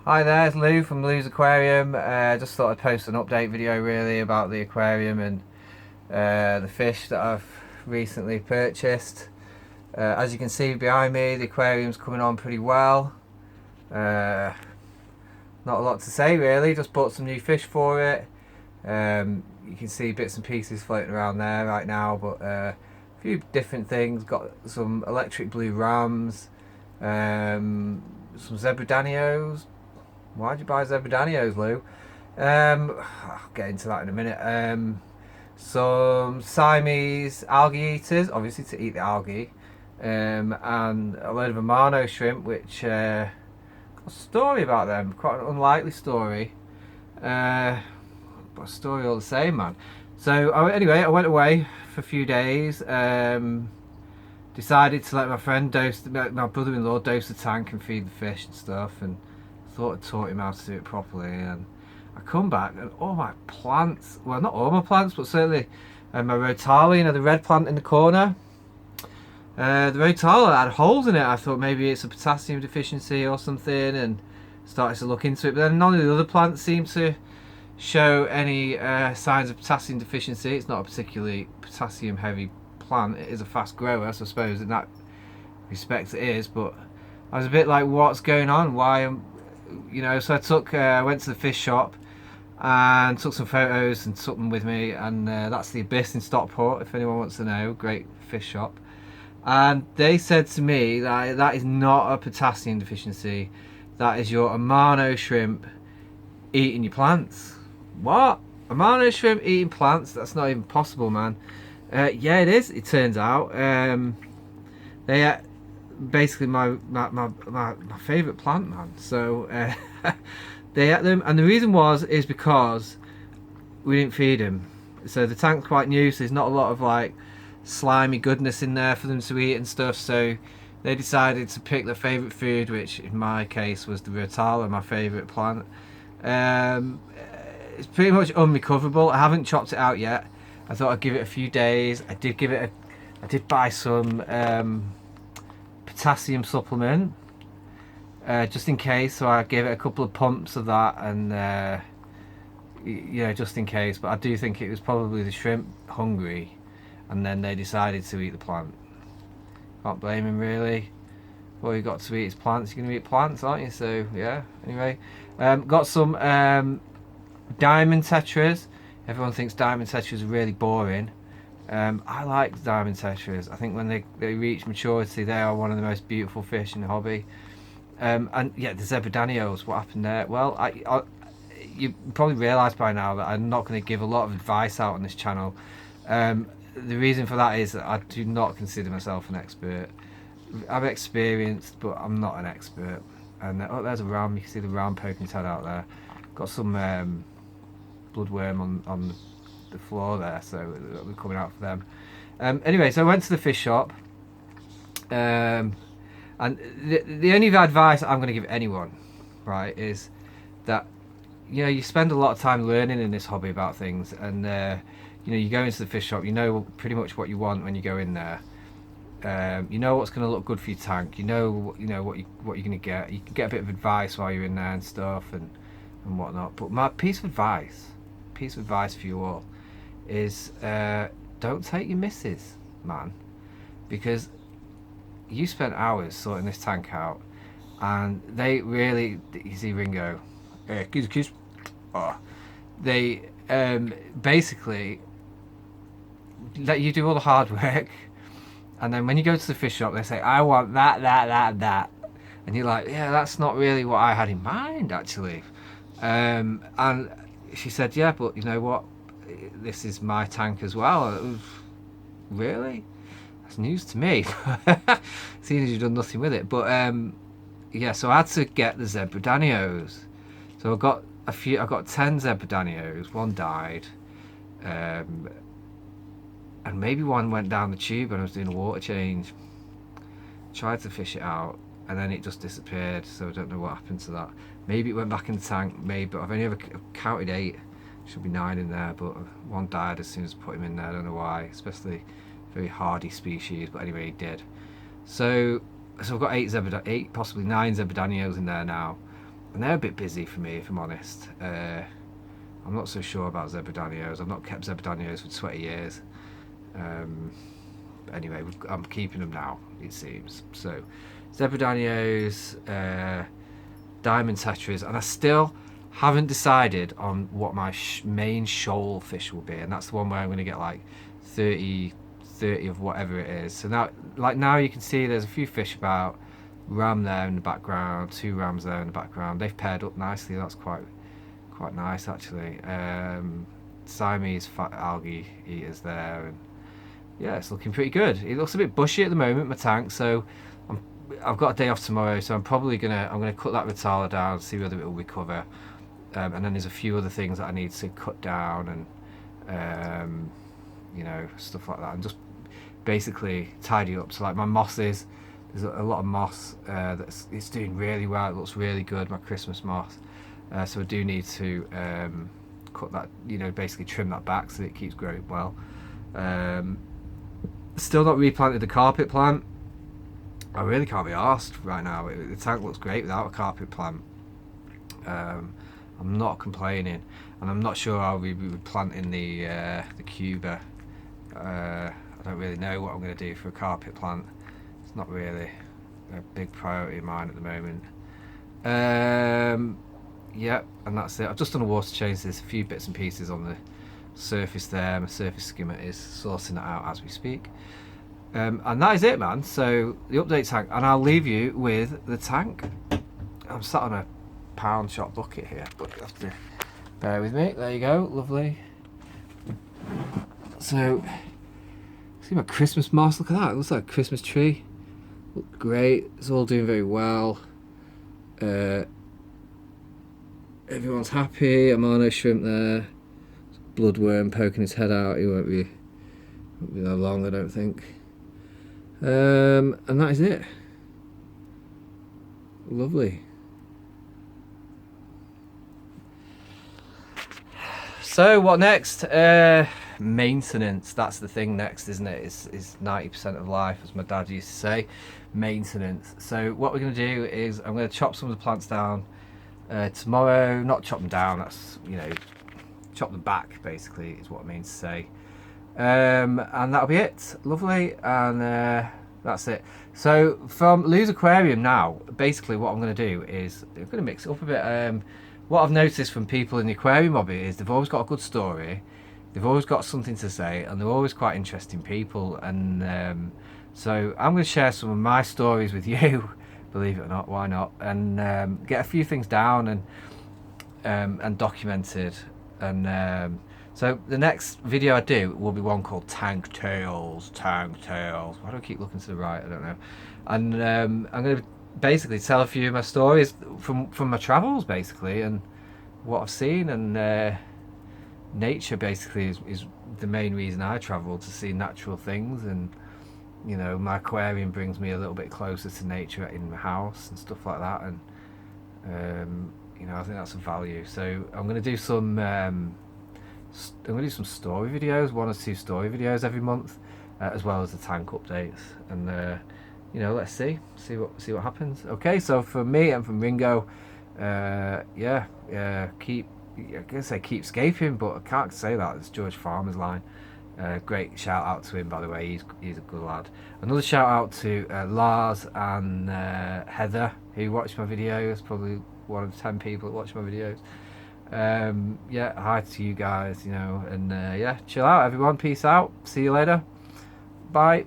Hi there, it's Lou from Lou's Aquarium. Just thought I'd post an update video really about the aquarium and the fish that I've recently purchased. As you can see behind me, the aquarium's coming on pretty well. Uh, Not a lot to say really, just bought some new fish for it. You can see bits and pieces floating around there right now, but a few different things. Got some electric blue rams, some Zebra Danios. Why'd you buy Zebra Danios, Lou? I'll get into that in a minute. Some Siamese algae eaters, obviously to eat the algae, and a load of Amano shrimp, which got a story about them, quite an unlikely story, but a story all the same, man. So anyway, I went away for a few days. Decided to let my friend dose, my brother-in-law dose the tank and feed the fish and stuff, and thought I'd taught him how to do it properly. And I come back and all my plants, well, not all my plants, but certainly my rotala, you know, the red plant in the corner, the rotala had holes in it. I thought maybe it's a potassium deficiency or something, and started to look into it. But then none of the other plants seemed to show any signs of potassium deficiency. It's not a particularly potassium heavy plant. It is a fast grower, so I suppose in that respect it is, but I was a bit like, what's going on? Why am, you know? So I went to the fish shop and took some photos and took them with me, and that's the Abyss in Stockport, if anyone wants to know. Great fish shop. And they said to me that that is not a potassium deficiency, that is your Amano shrimp eating your plants. What? Amano shrimp eating plants? That's not even possible, man. Yeah, it is. It turns out they basically my favourite plant, man. So they ate them, and the reason is because we didn't feed them. So the tank's quite new, so there's not a lot of like slimy goodness in there for them to eat and stuff. So they decided to pick their favourite food, which in my case was the rotala, my favourite plant. It's pretty much unrecoverable. I haven't chopped it out yet. I thought I'd give it a few days. I did buy some potassium supplement just in case. So I gave it a couple of pumps of that, and you know, just in case. But I do think it was probably the shrimp hungry, and then they decided to eat the plant. Can't blame him really. Well, you got to eat his plants. You're gonna eat plants, aren't you? So yeah. Anyway, got some diamond tetras. Everyone thinks diamond tetras are really boring. I like diamond tetras. I think when they reach maturity, they are one of the most beautiful fish in the hobby. And yeah, the Zebra Danios, what happened there? Well, you probably realise by now that I'm not going to give a lot of advice out on this channel. The reason for that is that I do not consider myself an expert. I'm experienced, but I'm not an expert. And oh, there's a ram. You can see the ram poking his head out there. Got some bloodworm on the floor there, so we're coming out for them. Anyway, so I went to the fish shop, and the only advice I'm going to give anyone, right, is that, you know, you spend a lot of time learning in this hobby about things, and you know, you go into the fish shop, you know pretty much what you want when you go in there. You know what's going to look good for your tank. You know what you're going to get. You can get a bit of advice while you're in there and stuff and whatnot. But my piece of advice for you all is don't take your missus, man, because you spent hours sorting this tank out, and they really, you see Ringo, kiss. Oh, they basically let you do all the hard work, and then when you go to the fish shop, they say, I want that, and you're like, yeah, that's not really what I had in mind actually. And she said, yeah, but you know what, this is my tank as well. It was, really? That's news to me. Seeing as you've done nothing with it. But yeah, so I had to get the Zebra Danios. So I got 10 Zebra Danios. One died, and maybe one went down the tube when I was doing a water change. Tried to fish it out, and then it just disappeared, so I don't know what happened to that. Maybe it went back in the tank, maybe, but I've only ever counted 8. Should be 9 in there, but one died as soon as I put him in there. I don't know why, especially very hardy species, but anyway, he did. So I've got 8, possibly 9 Zebra Danios in there now, and they're a bit busy for me, if I'm honest. I'm not so sure about Zebra Danios. I've not kept Zebra Danios for 20 years. But anyway, I'm keeping them now, it seems. So, Zebra Danios, Diamond Tetras, and I still haven't decided on what my main shoal fish will be, and that's the one where I'm going to get like 30 of whatever it is. So now you can see there's a few fish about, ram there in the background, 2 rams there in the background. They've paired up nicely. That's quite nice actually. Siamese algae eaters there, and yeah, it's looking pretty good. It looks a bit bushy at the moment, my tank, so I've got a day off tomorrow, so I'm gonna cut that Vitala down, see whether it will recover, and then there's a few other things that I need to cut down, and you know, stuff like that, and just basically tidy up. So like my mosses, there's a lot of moss it's doing really well. It looks really good, my Christmas moss. So I do need to cut that, you know, basically trim that back so it keeps growing well. Still not replanted the carpet plant. I really can't be arsed right now. The tank looks great without a carpet plant. I'm not complaining, and I'm not sure I'll be replanting the Cuba. I don't really know what I'm going to do for a carpet plant. It's not really a big priority of mine at the moment. Yeah, and that's it. I've just done a water change. There's a few bits and pieces on the surface there. My surface skimmer is sorting that out as we speak. And that is it, man. So the update tank, and I'll leave you with the tank. I'm sat on a pound shop bucket here, but you have to bear with me. There you go, lovely. So see my Christmas moss. Look at that. It looks like a Christmas tree. Look great. It's all doing very well. Everyone's happy. Amano Shrimp there. Bloodworm poking his head out. He won't be that long, I don't think. And that is it. Lovely. So what next? Maintenance. That's the thing next, isn't it? It's 90% of life, as my dad used to say. Maintenance. So what we're going to do is I'm going to chop some of the plants down tomorrow. Not chop them down. That's, you know, chop them back. Basically, is what I mean to say. And that'll be it. Lovely. And that's it. So from Lou's Aquarium now, basically what I'm going to do is I'm going to mix it up a bit. What I've noticed from people in the aquarium hobby is they've always got a good story, they've always got something to say, and they're always quite interesting people. And so I'm going to share some of my stories with you, believe it or not, why not, and get a few things down and documented. And so the next video I do will be one called Tank Tales. Why do I keep looking to the right? I don't know. And I'm going to basically tell a few of my stories from my travels, basically, and what I've seen. And nature basically is the main reason I travel, to see natural things. And you know, my aquarium brings me a little bit closer to nature in my house and stuff like that. And you know, I think that's a value. So I'm going to do some story videos, 1 or 2 story videos every month, as well as the tank updates. And you know, let's see what happens. Okay, so from me and from Ringo, keep, I guess say keep scaping, but I can't say that. It's George Farmer's line. Great shout out to him, by the way. He's a good lad. Another shout out to Lars and Heather, who watched my videos. Probably one of the 10 people that watch my videos. Yeah, hi to you guys, you know, and yeah, chill out everyone. Peace out. See you later. Bye.